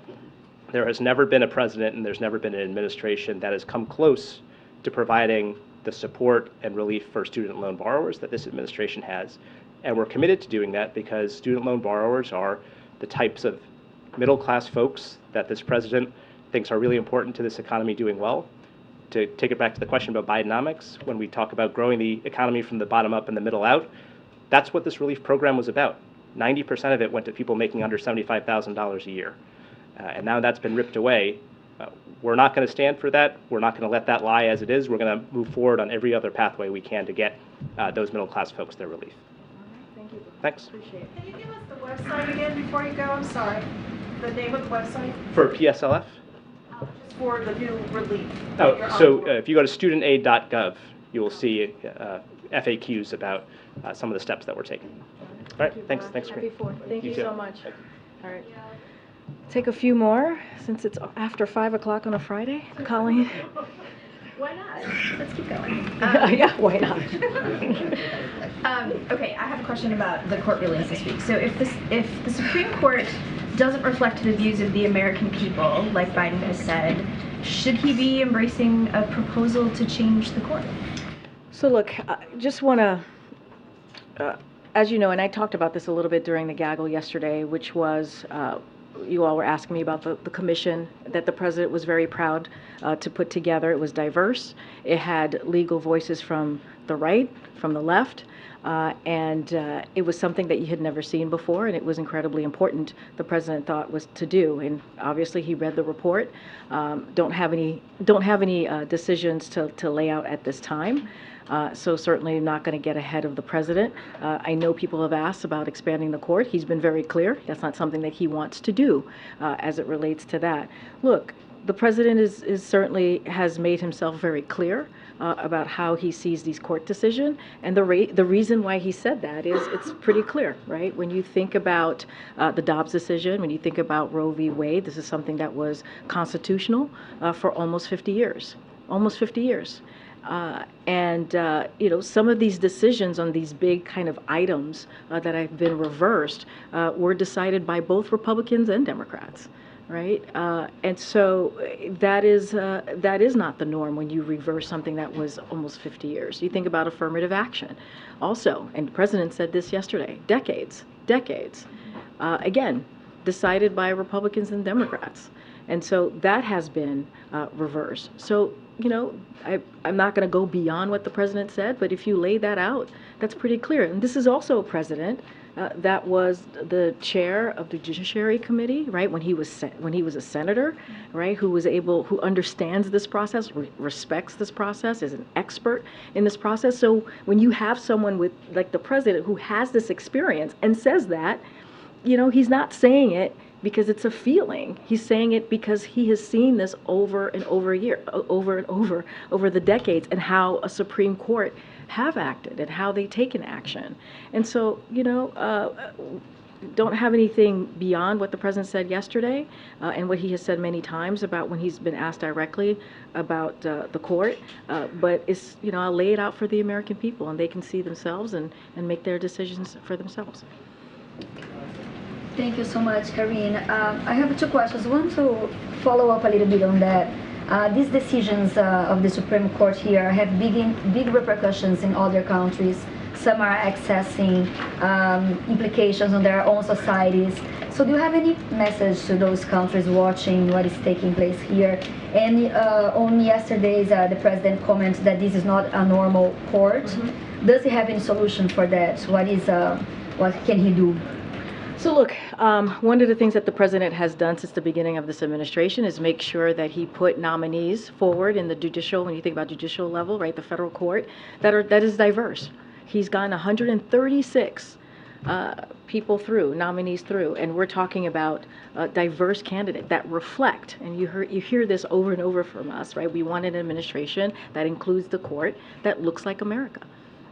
there has never been a president and there's never been an administration that has come close to providing the support and relief for student loan borrowers that this administration has. And we're committed to doing that because student loan borrowers are the types of middle-class folks that this president thinks are really important to this economy doing well. To take it back to the question about Bidenomics, when we talk about growing the economy from the bottom up and the middle out, that's what this relief program was about. 90% of it went to people making under $75,000 a year. And now that's been ripped away. We're not going to stand for that. We're not going to let that lie as it is. We're going to move forward on every other pathway we can to get those middle-class folks their relief. Thank you. Thanks. Appreciate it. Can you give us the website again before you go? I'm sorry. The name of the website? For PSLF? Just for the new relief? Oh, so if you go to studentaid.gov, you will see FAQs about some of the steps that we're taking. All right, thanks, Happy Fourth. Thank you too. so much. All right. Take a few more, since it's after 5 o'clock on a Friday. Colleen? Why not? Let's keep going. Yeah, why not? Okay, I have a question about the court rulings this week. So if the Supreme Court doesn't reflect the views of the American people, like Biden has said, should he be embracing a proposal to change the court? So look, I just want to, as you know, and I talked about this a little bit during the gaggle yesterday, which was, you all were asking me about the commission that the president was very proud to put together. It was diverse. It had legal voices from the right, from the left, and it was something that you had never seen before, and it was incredibly important, the president thought, was to do. And obviously he read the report. Don't have any decisions to lay out at this time. So certainly not going to get ahead of the president. I know people have asked about expanding the court. He's been very clear. That's not something that he wants to do as it relates to that. Look, the president is certainly has made himself very clear about how he sees these court decisions, and the reason why he said that is it's pretty clear, right? When you think about the Dobbs decision, when you think about Roe v. Wade, this is something that was constitutional for almost 50 years. Almost 50 years. You know, some of these decisions on these big kind of items that have been reversed were decided by both Republicans and Democrats, right? And so that is not the norm when you reverse something that was almost 50 years. You think about affirmative action also, and the president said this yesterday, decades, again, decided by Republicans and Democrats. And so that has been reversed. So, you know, I'm not going to go beyond what the president said, but if you lay that out, that's pretty clear. And this is also a president that was the chair of the Judiciary Committee, right? When he was a senator, right? Who understands this process, respects this process, is an expert in this process. So when you have someone with like the president who has this experience and says that, you know, he's not saying it because it's a feeling. He's saying it because he has seen this over and over the decades, and how a Supreme Court have acted and how they taken action. And so, you know, don't have anything beyond what the president said yesterday and what he has said many times about when he's been asked directly about the court. But it's, you know, I'll lay it out for the American people, and they can see themselves and make their decisions for themselves. Thank you so much, Karine. I have two questions. One, to follow up a little bit on that. These decisions of the Supreme Court here have big repercussions in other countries. Some are accessing implications on their own societies. So do you have any message to those countries watching what is taking place here? And on yesterday's, the president commented that this is not a normal court. Mm-hmm. Does he have any solution for that? What can he do? So look, one of the things that the president has done since the beginning of this administration is make sure that he put nominees forward in the judicial, when you think about judicial level, right, the federal court, that is diverse. He's gotten 136 people through, nominees through, and we're talking about a diverse candidate that reflect, and you hear this over and over from us, right? We want an administration that includes the court that looks like America.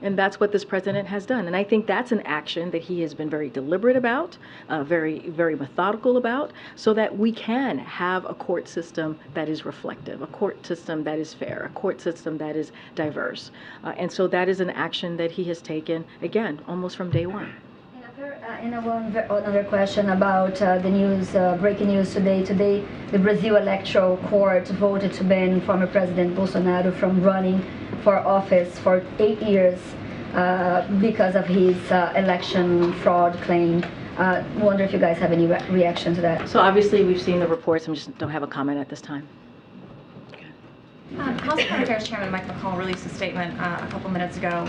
And that's what this president has done. And I think that's an action that he has been very deliberate about, very, very methodical about, so that we can have a court system that is reflective, a court system that is fair, a court system that is diverse. And so that is an action that he has taken, again, almost from day one. Another question about the news, breaking news today. Today, the Brazil Electoral Court voted to ban former President Bolsonaro from running for office for 8 years because of his election fraud claim. Wonder if you guys have any reaction to that. So obviously we've seen the reports, I just don't have a comment at this time. House Foreign Affairs Chairman Mike McCall released a statement a couple minutes ago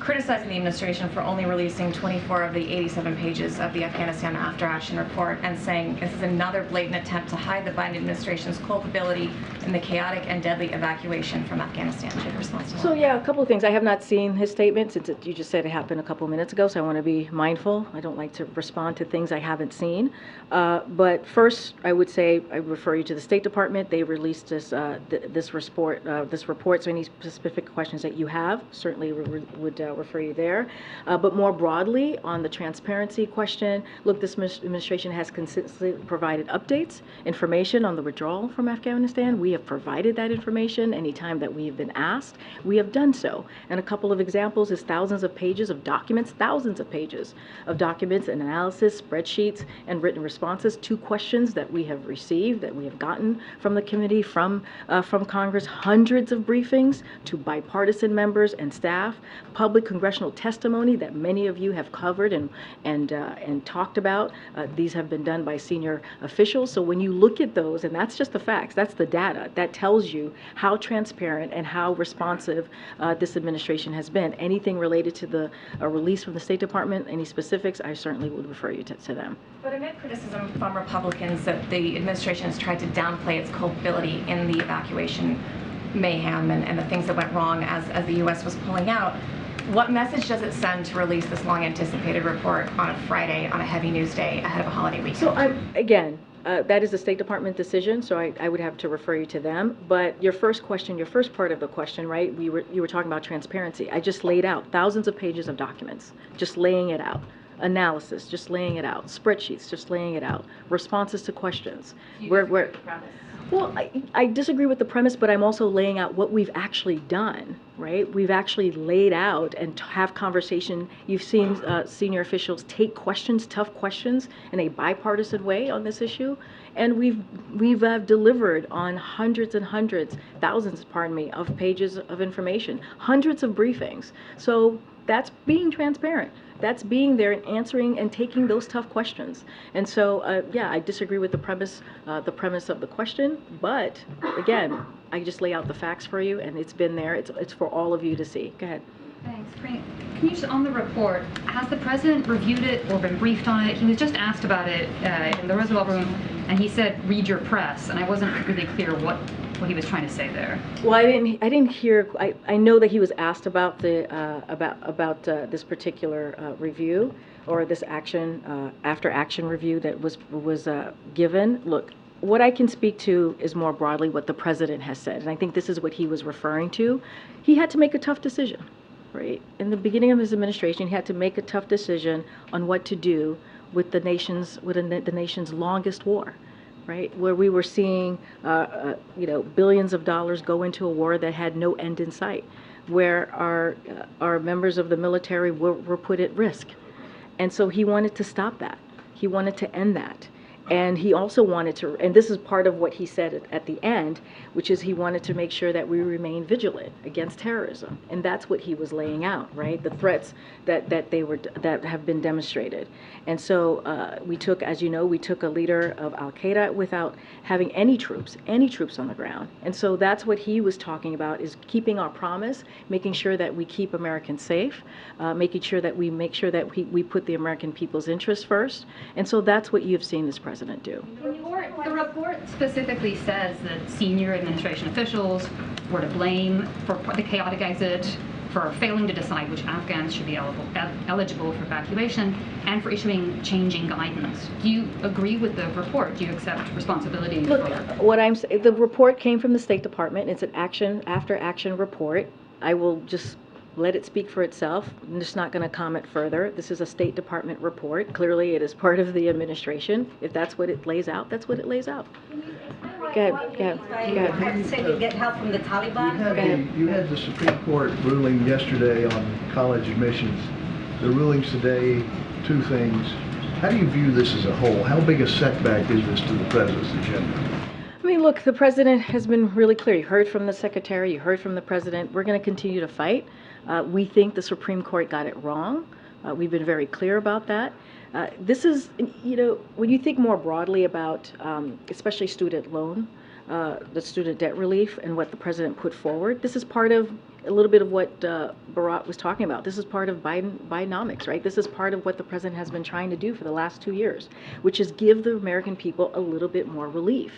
criticizing the administration for only releasing 24 of the 87 pages of the Afghanistan After Action report and saying this is another blatant attempt to hide the Biden administration's culpability in the chaotic and deadly evacuation from Afghanistan. Do you have a response to that? So yeah, a couple of things. I have not seen his statement since you just said it happened a couple of minutes ago, so I want to be mindful. I don't like to respond to things I haven't seen. But first, I would say I refer you to the State Department. They released this report. So any specific questions that you have, certainly would refer you there. But more broadly, on the transparency question, look, this administration has consistently provided updates, information on the withdrawal from Afghanistan. We have provided that information anytime that we have been asked. We have done so. And a couple of examples is thousands of pages of documents, thousands of pages of documents and analysis, spreadsheets, and written responses to questions that we have received, that we have gotten from the committee, from Congress, hundreds of briefings to bipartisan members and staff, public congressional testimony that many of you have covered and talked about. These have been done by senior officials. So when you look at those, and that's just the facts, that's the data, that tells you how transparent and how responsive this administration has been. Anything related to the release from the State Department, any specifics, I certainly would refer you to them. But amid criticism from Republicans that the administration has tried to downplay its culpability in the evacuation mayhem and the things that went wrong as the U.S. was pulling out, what message does it send to release this long-anticipated report on a Friday, on a heavy news day, ahead of a holiday weekend? So again, that is the State Department decision, so I would have to refer you to them. But your first question, your first part of the question, right, you were talking about transparency. I just laid out thousands of pages of documents, just laying it out. Analysis, just laying it out. Spreadsheets, just laying it out. Responses to questions. Well, I disagree with the premise, but I'm also laying out what we've actually done, right? We've actually laid out and have conversation. You've seen senior officials take questions, tough questions, in a bipartisan way on this issue, and we've delivered on hundreds and hundreds, thousands, pardon me, of pages of information, hundreds of briefings. So that's being transparent. That's being there and answering and taking those tough questions. And so, yeah, I disagree with the premise of the question, but again, I just lay out the facts for you, and it's been there. It's for all of you to see. Go ahead. Thanks. Can you just, on the report, has the president reviewed it or been briefed on it? He was just asked about it in the Roosevelt Room, and he said, "Read your press," and I wasn't really clear what he was trying to say there. Well, I didn't hear. I know that he was asked about this particular review, or this after action review that was given. Look, what I can speak to is more broadly what the president has said, and I think this is what he was referring to. He had to make a tough decision, right? In the beginning of his administration, he had to make a tough decision on what to do with the nation's longest war. Right, where we were seeing, billions of dollars go into a war that had no end in sight, where our members of the military were put at risk, and so he wanted to stop that. He wanted to end that. And he also wanted to, and this is part of what he said at the end, which is he wanted to make sure that we remain vigilant against terrorism. And that's what he was laying out, right? The threats that have been demonstrated. And so we took, as you know, we took a leader of Al-Qaeda without having any troops on the ground. And so that's what he was talking about, is keeping our promise, making sure that we keep Americans safe, making sure that we we put the American people's interests first. And so that's what you've seen this president do. The report specifically says that senior administration officials were to blame for the chaotic exit, for failing to decide which Afghans should be eligible for evacuation, and for issuing changing guidance. Do you agree with the report? Do you accept responsibility? Look, the report came from the State Department. It's an after action report. I will just let it speak for itself. I'm just not going to comment further. This is a State Department report. Clearly, it is part of the administration. If that's what it lays out, that's what it lays out. Go ahead. I say we get help from the Taliban. You had the Supreme Court ruling yesterday on college admissions. The rulings today, two things. How do you view this as a whole? How big a setback is this to the president's agenda? I mean, look, the president has been really clear. You heard from the secretary, you heard from the president. We're going to continue to fight. We think the Supreme Court got it wrong. We've been very clear about that. This is, when you think more broadly about especially student loan, the student debt relief and what the president put forward, this is part of a little bit of what Bharat was talking about. This is part of Bidenomics, right? This is part of what the president has been trying to do for the last 2 years, which is give the American people a little bit more relief.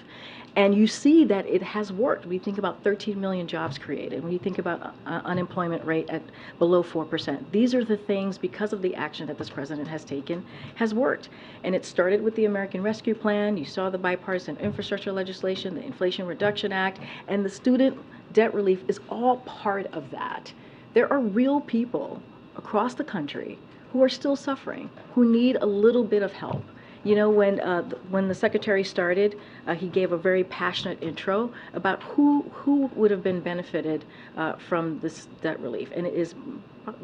And you see that it has worked. When you think about 13 million jobs created, when you think about unemployment rate at below 4%, these are the things, because of the action that this president has taken, has worked. And it started with the American Rescue Plan. You saw the bipartisan infrastructure legislation, the Inflation Reduction Act, and the student debt relief is all part of that. There are real people across the country who are still suffering, who need a little bit of help. You know, when the secretary started, he gave a very passionate intro about who would have been benefited from this debt relief, and it is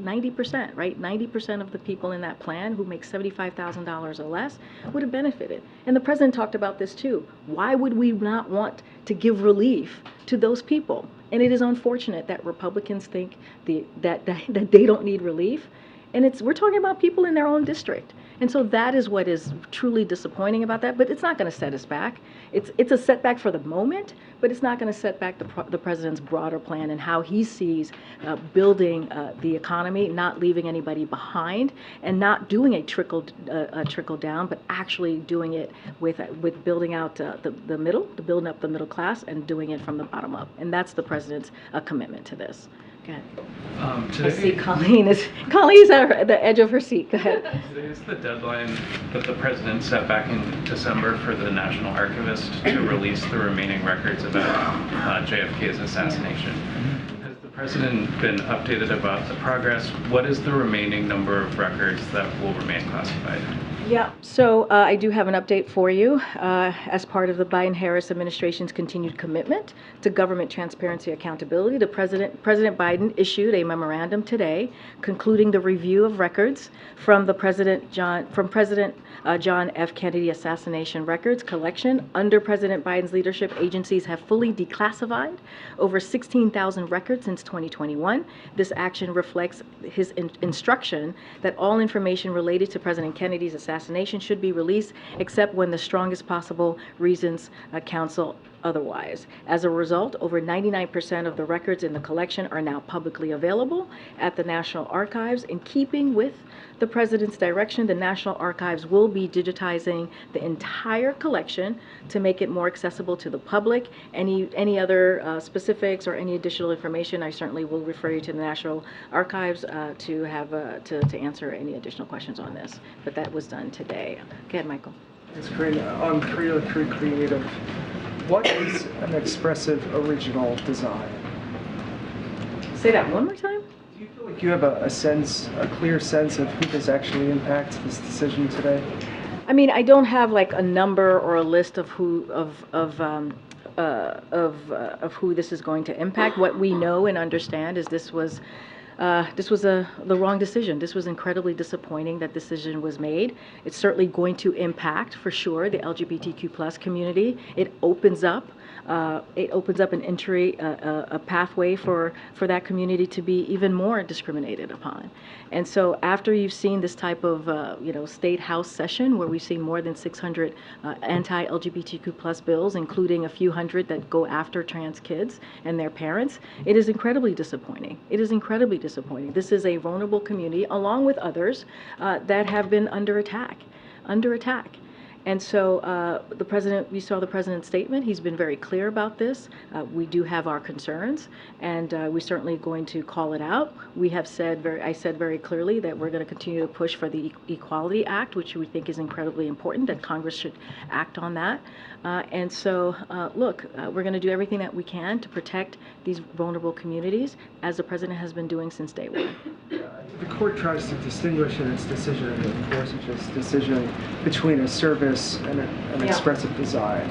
90%, right? 90% of the people in that plan who make $75,000 or less would have benefited. And the president talked about this too. Why would we not want to give relief to those people? And it is unfortunate that Republicans think that they don't need relief. And we're talking about people in their own district. And so that is what is truly disappointing about that, but it's not going to set us back. It's a setback for the moment, but it's not going to set back the president's broader plan and how he sees building the economy, not leaving anybody behind, and not doing a trickle down, but actually doing it with building out the middle, building up the middle class, and doing it from the bottom up. And that's the president's commitment to this. Go ahead. Today, I see Colleen's at the edge of her seat. Go ahead. Today is the deadline that the president set back in December for the National Archivist to release the remaining records about JFK's assassination. Has the president been updated about the progress? What is the remaining number of records that will remain classified? Yeah, so I do have an update for you. As part of the Biden-Harris administration's continued commitment to government transparency accountability, President Biden issued a memorandum today concluding the review of records from President John F. Kennedy assassination records collection. Under President Biden's leadership, agencies have fully declassified over 16,000 records since 2021. This action reflects his instruction that all information related to President Kennedy's assassination should be released except when the strongest possible reasons counsel otherwise. As a result, over 99% of the records in the collection are now publicly available at the National Archives. In keeping with the president's direction, the National Archives will be digitizing the entire collection to make it more accessible to the public. Any other specifics or any additional information, I certainly will refer you to the National Archives to answer any additional questions on this. But that was done today. Go ahead, Michael. It's great. On creative, what is an expressive original design? Say that one more time. Do you feel like you have a clear sense of who this actually impacts, this decision today? I mean, I don't have like a number or a list of who this is going to impact. What we know and understand is this was the wrong decision. This was incredibly disappointing that decision was made. It's certainly going to impact, for sure, the LGBTQ+ community. It opens up an entry, a pathway for that community to be even more discriminated upon. And so after you've seen this type of state house session where we've seen more than 600 anti-LGBTQ+ bills, including a few hundred that go after trans kids and their parents, it is incredibly disappointing. It is incredibly disappointing. This is a vulnerable community, along with others that have been under attack. And so we saw the president's statement. He's been very clear about this. We do have our concerns, and we're certainly going to call it out. I said very clearly that we're going to continue to push for the Equality Act, which we think is incredibly important, that Congress should act on that. And so, we're going to do everything that we can to protect these vulnerable communities, as the president has been doing since day one. The court tries to distinguish in its decision, and of course its decision, between a service and an expressive design.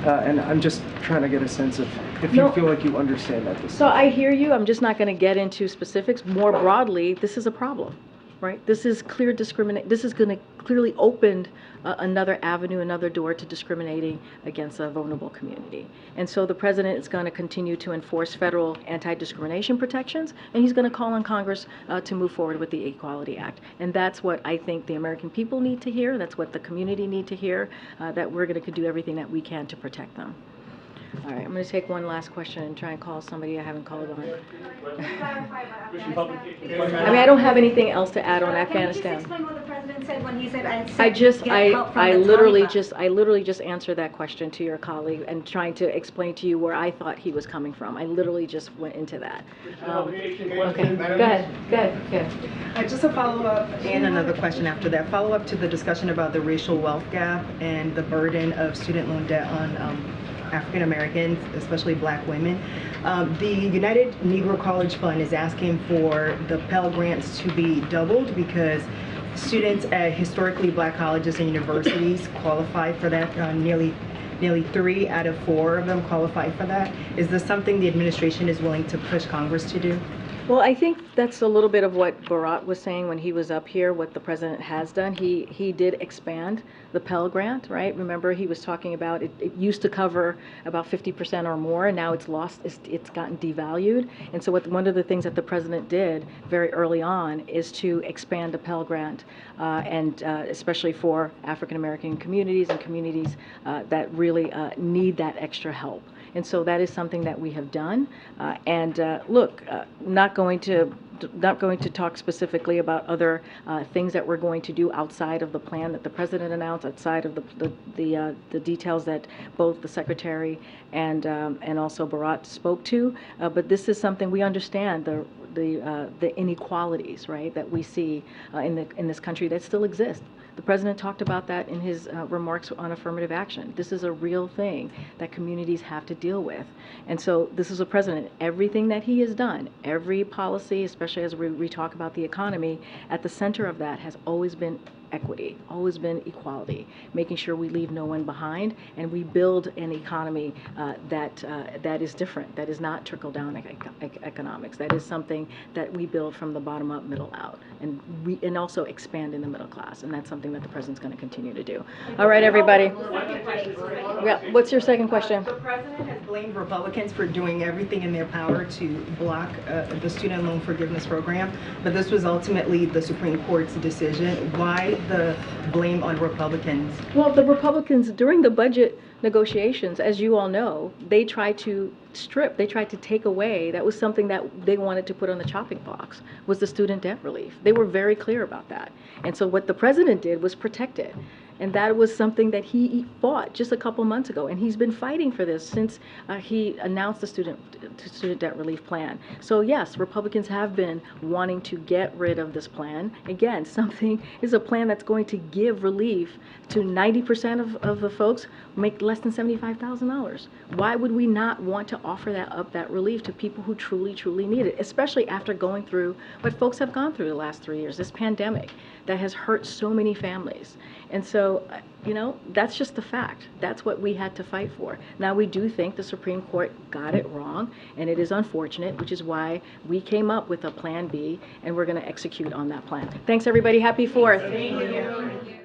And I'm just trying to get a sense of if you feel like you understand that decision. So I hear you. I'm just not going to get into specifics. More broadly, this is a problem, right? This is clear discrimination. This is going to clearly open another avenue, another door to discriminating against a vulnerable community. And so the president is going to continue to enforce federal anti-discrimination protections, and he's going to call on Congress to move forward with the Equality Act. And that's what I think the American people need to hear. That's what the community need to hear, that we're going to do everything that we can to protect them. All right, I'm going to take one last question and try and call somebody I haven't called on. I mean, I don't have anything else to add on Afghanistan. Can you just explain what the president said when he said, I literally just answered that question to your colleague and trying to explain to you where I thought he was coming from. I literally just went into that. Okay, go ahead. Just a follow-up and another question after that. Follow-up to the discussion about the racial wealth gap and the burden of student loan debt on African Americans, especially black women. The United Negro College Fund is asking for the Pell Grants to be doubled because students at historically black colleges and universities qualify for that. Nearly 3 out of 4 of them qualify for that. Is this something the administration is willing to push Congress to do? Well, I think that's a little bit of what Bharat was saying when he was up here, what the president has done. He did expand the Pell Grant, right? Remember, he was talking about it used to cover about 50% or more, and now it's lost, it's gotten devalued. And so one of the things that the president did very early on is to expand the Pell Grant, and especially for African American communities and communities that really need that extra help. And so that is something that we have done. Look, not going to talk specifically about other things that we're going to do outside of the plan that the president announced, outside of the details that both the secretary and also Bharat spoke to. But this is something we understand the inequalities, right, that we see in this country that still exist. The president talked about that in his remarks on affirmative action. This is a real thing that communities have to deal with. And so this is a president, everything that he has done, every policy, especially as we talk about the economy, at the center of that has always been equity, always been equality, making sure we leave no one behind and we build an economy that is different, that is not trickle-down economics. That is something that we build from the bottom up, middle out, and also expand in the middle class. And that's something that the president's going to continue to do. All right, everybody. Yeah, what's your second question? The president has blamed Republicans for doing everything in their power to block the student loan forgiveness program, but this was ultimately the Supreme Court's decision. Why the blame on Republicans? Well, the Republicans, during the budget negotiations, as you all know, they tried to take away, that was something that they wanted to put on the chopping blocks, was the student debt relief. They were very clear about that. And so what the president did was protect it. And that was something that he fought just a couple months ago. And he's been fighting for this since he announced the student debt relief plan. So yes, Republicans have been wanting to get rid of this plan. Again, something is a plan that's going to give relief to 90% of the folks who make less than $75,000. Why would we not want to offer that relief to people who truly, truly need it, especially after going through what folks have gone through the last 3 years, this pandemic that has hurt so many families. And so, you know, that's just the fact. That's what we had to fight for. Now, we do think the Supreme Court got it wrong, and it is unfortunate, which is why we came up with a Plan B, and we're going to execute on that plan. Thanks, everybody. Happy 4th. Thank you.